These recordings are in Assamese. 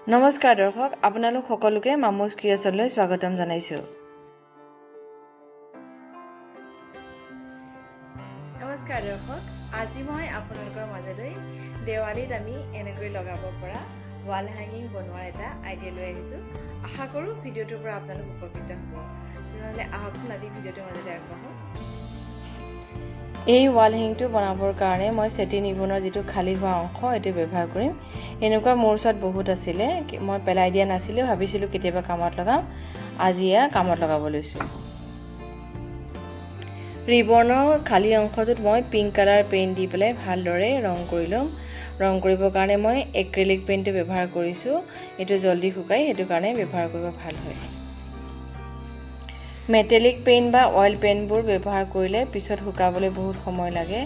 নমস্কাৰ দৰ্শক, আপোনালোক সকলোকে mamuzcreationsলৈ স্বাগতম জনাইছো। নমস্কাৰ দৰ্শক, আজি মই আপোনালোকৰ মাজলৈ দেৱালীত আমি এনেকৈ লগাব পৰা ৱাল হেঙিং বনোৱাৰ এটা আইডিয়া লৈ আহিছো। আশা কৰো ভিডিঅ'টোৰ পৰা আপোনালোক উপকৃত হ'ব। তেনেহ'লে আহকচোন আজি ভিডিঅ'টোৰ মাজলৈ আগবাঢ়ো। এই ৱাল হেঙিংটো বনাবৰ কাৰণে মই চেটি নিবনৰ যিটো খালী হোৱা অংশ এটো ব্যৱহাৰ কৰিম। এনেকুৱা মোৰ ওচৰত বহুত আছিলে, মই পেলাই দিয়া নাছিলো, ভাবিছিলো কেতিয়াবা কামত লগাম। আজি এয়া কামত লগাব লৈছো। ৰিবনৰ খালী অংশটোত মই পিংক কালাৰ পেইণ্ট দি পেলাই ভালদৰে ৰং কৰি ল'ম। ৰং কৰিবৰ কাৰণে মই এক্ৰেলিক পেইণ্টটো ব্যৱহাৰ কৰিছো। এটো জলদি শুকাই, সেইটো কাৰণে ব্যৱহাৰ কৰিব ভাল হয়। মেটেলিক পেইণ্ট বা অইল পেইণ্টবোৰ ব্যৱহাৰ কৰিলে পিছত শুকাবলৈ বহুত সময় লাগে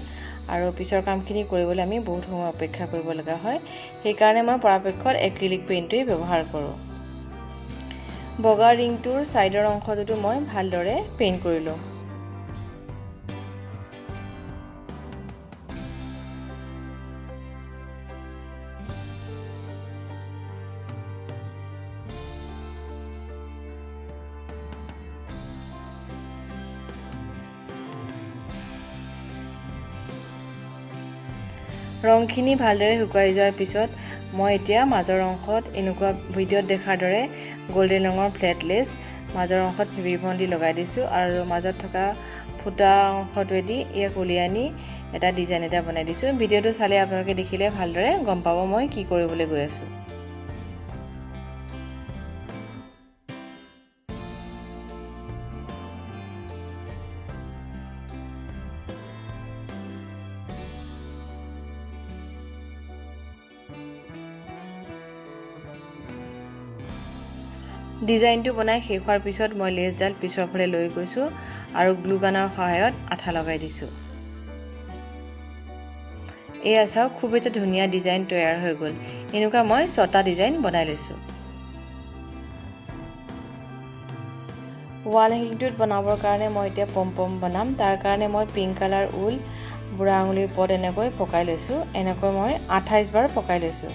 আৰু পিছৰ কামখিনি কৰিবলৈ আমি বহুত সময় অপেক্ষা কৰিব লগা হয়। সেই কাৰণে মই পৰাপক্ষত এক্ৰেলিক পেইণ্টটোই ব্যৱহাৰ কৰোঁ। বগা ৰিংটোৰ সাইডৰ অংশটো মই ভালদৰে পেইণ্ট কৰি লওঁ। ৰংখিনি ভালদৰে শুকাই যোৱাৰ পিছত মই এতিয়া মাজৰ অংশত এনেকুৱা ভিডিঅ'ত দেখাৰ দৰে গোল্ডেন ৰঙৰ ফ্লেট লেছ মাজৰ অংশত ফেব্ৰিকন দি লগাই দিছো আৰু মাজত থকা ফুটা অংশটোৱেদি ইয়াক উলিয়াই আনি এটা ডিজাইন এটা বনাই দিছো। ভিডিঅ'টো চালে আপোনালোকে দেখিলে ভালদৰে গম পাব মই কি কৰিবলৈ গৈ আছো। ডিজাইনটো বনাই শেষ হোৱাৰ পিছত মই লেছডাল পিছৰ ফালে লৈ গৈছো আৰু গ্লু গানৰ সহায়ত আঠা লগাই দিছো। এয়া চাওক, খুব এটা ধুনীয়া ডিজাইন তৈয়াৰ হৈ গ'ল। এনেকুৱা মই 6টা ডিজাইন বনাই লৈছো। ৱাল হেঙিংটোত বনাবৰ কাৰণে মই এতিয়া পম বনাম। তাৰ কাৰণে মই পিংক কালাৰ ঊল বুঢ়া আঙুলিৰ ওপৰত এনেকৈ পকাই লৈছো। এনেকৈ মই 28 বাৰ পকাই লৈছো।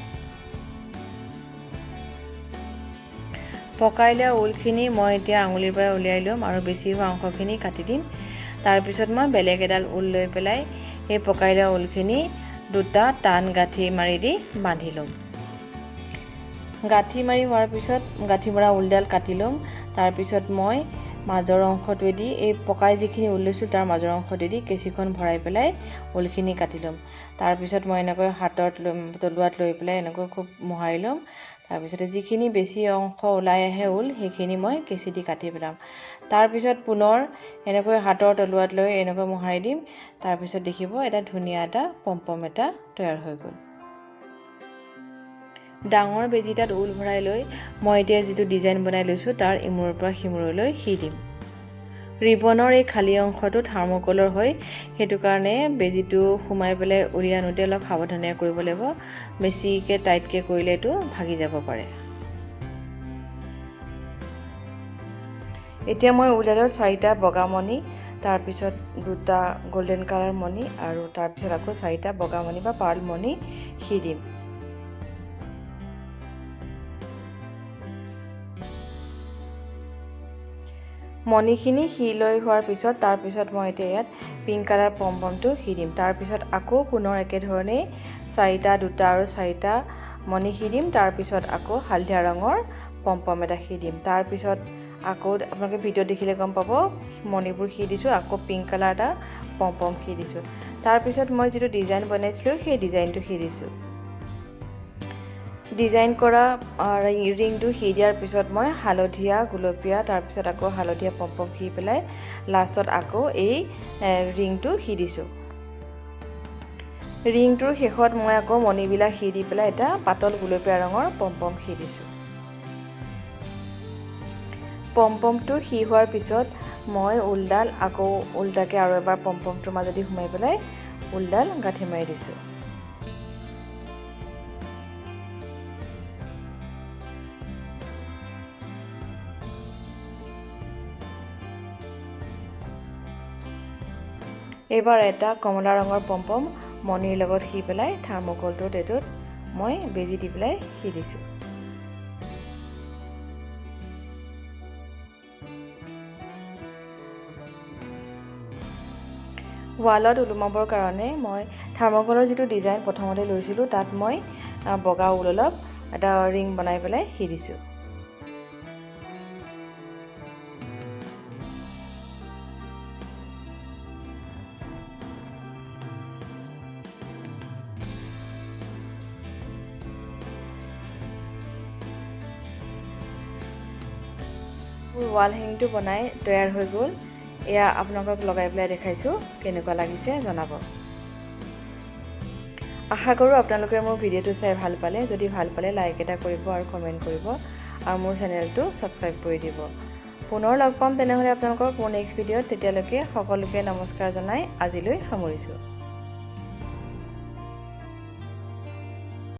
পকাই লোৱা ঊলখিনি মই এতিয়া আঙুলিৰ পৰা উলিয়াই ল'ম আৰু বেছি হোৱা অংশখিনি কাটি দিম। তাৰ পিছত মই বেলেগ এডাল ঊল লৈ পেলাই এই পকাই লোৱা ঊলখিনি দুটা টান গাঁঠি মাৰি দি বান্ধি ল'ম। গাঁঠি মাৰি হোৱাৰ পিছত গাঁঠি মৰা ঊলডাল কাটি ল'ম। তাৰ পিছত মই মাজৰ অংশটোৱেদি এই পকাই যিখিনি ঊল লৈছো তাৰ মাজৰ অংশটোৱেদি কেঁচিখন ভৰাই পেলাই ঊলখিনি কাটি ল'ম। তাৰ পিছত মই এনেকৈ হাতত তলুৱাত লৈ পেলাই এনেকৈ খুব মোহাৰি ল'ম। তাৰপিছতে যিখিনি বেছি অংশ ওলাই আহে ঊল সেইখিনি মই কেঁচি দি কাটি পেলাম। তাৰপিছত পুনৰ এনেকৈ হাতৰ তলুৱাত লৈ এনেকৈ মোহাৰি দিম। তাৰপিছত দেখিব এটা ধুনীয়া এটা পম এটা তৈয়াৰ হৈ গ'ল। ডাঙৰ বেজিটাত ঊল ভৰাই লৈ মই এতিয়া যিটো ডিজাইন বনাই লৈছো তাৰ ইমূৰৰ পৰা সিমূৰলৈ সি দিম। ৰিবনৰ এই খালী অংশটো থাৰ্মোকলৰ হয়, সেইটো কাৰণে বেজিটো সোমাই পেলাই উলিয়াই আনোতে অলপ সাৱধানে কৰিব লাগিব। বেছিকৈ টাইটকৈ কৰিলে এইটো ভাগি যাব পাৰে। এতিয়া মই ঊলডালত 4টা বগা মণি, তাৰপিছত 2টা গোল্ডেন কালাৰ মণি আৰু তাৰপিছত আকৌ 4টা বগা মণি বা পাৰ্ল মণি সি দিম। মণিখিনি সি লৈ হোৱাৰ পিছত তাৰপিছত মই এতিয়া ইয়াত পিংক কালাৰ পমটো সি দিম। তাৰপিছত আকৌ পুনৰ একেধৰণেই 4টা 2টা আৰু 4টা মণি সি দিম। তাৰপিছত আকৌ হালধীয়া ৰঙৰ পম এটা সি দিম। তাৰপিছত আকৌ আপোনালোকে ভিডিঅ' দেখিলে গম পাব মণিবোৰ সি দিছো, আকৌ পিংক কালাৰ এটা পম সি দিছো। তাৰপিছত মই যিটো ডিজাইন বনাইছিলো সেই ডিজাইনটো সি দিছো। ডিজাইন কৰা ৰিংটো সি দিয়াৰ পিছত মই হালধীয়া গুলপীয়া তাৰপিছত আকৌ হালধীয়া পম সি পেলাই লাষ্টত আকৌ এই ৰিংটো সি দিছো। ৰিংটোৰ শেষত মই আকৌ মণিবিলাক সি দি পেলাই এটা পাতল গুলপীয়া ৰঙৰ পম সি দিছো। পমটো সি হোৱাৰ পিছত মই ঊলডাল আকৌ উল্টাকে আৰু এবাৰ পমটোৰ মাজেদি সোমাই পেলাই ঊলডাল গাঁঠি মাৰি দিছো। এইবাৰ এটা কমলা ৰঙৰ পম মণিৰ লগত সি পেলাই থাৰ্মোকলটোত এইটোত মই বেজি দি পেলাই সি দিছোঁ। ৱালত ওলোমাবৰ কাৰণে মই থাৰ্মকলৰ যিটো ডিজাইন প্ৰথমতে লৈছিলোঁ তাত মই বগা ঊল অলপ এটা ৰিং বনাই পেলাই সি দিছোঁ। ৱাল হেংটো বনাই তৈয়াৰ হৈ গ'ল। এয়া আপোনালোকক লগাই পেলাই দেখাইছোঁ, কেনেকুৱা লাগিছে জনাব। আশা কৰোঁ আপোনালোকে মোৰ ভিডিঅ'টো চাই ভাল পালে। যদি ভাল পালে লাইক এটা কৰিব আৰু কমেণ্ট কৰিব আৰু মোৰ চেনেলটো ছাবস্ক্ৰাইব কৰি দিব। পুনৰ লগ পাম তেনেহ'লে আপোনালোকক মোৰ নেক্সট ভিডিঅ'ত। তেতিয়ালৈকে সকলোকে নমস্কাৰ জনাই আজিলৈ সামৰিছোঁ।